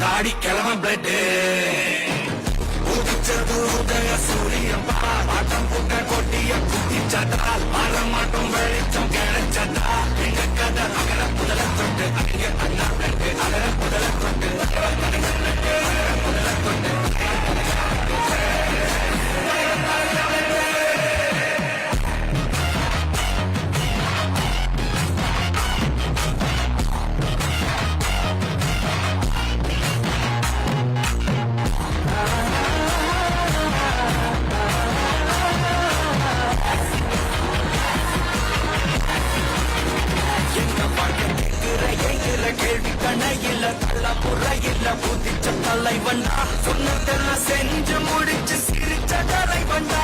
தாடி கிழமை பிளட் உதிச்சது உதய சூரியன் பாட்டம் புட்ட கொட்டிய குத்திச்சதால் மாறமாட்டும் வெளிச்சம் கிடைச்சதா எங்க கதை அகர முதல தொட்டு அங்க அண்ணா பிளட் அகர முதல தொட்டு அகர முதல தொட்டு கேள்வி கணையில தள்ள முறையில புதிச்ச தலைவண்டா சொன்னதெல்லாம் செஞ்சு முடிச்சு சிரிச்ச தலைவண்டா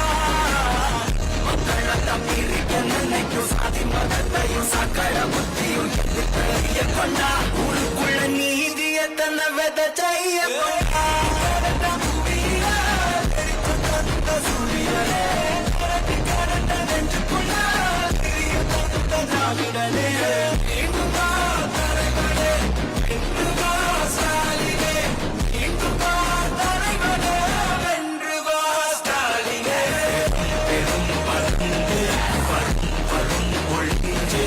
மக்கள மீறிக்க நினைக்கும் சாதி மதத்தையும் சக்கர புத்தியும் எதிர்த்து கொண்டா ஊருக்குள்ள நீதிய தன்னை விதைச்சைய சூரியனே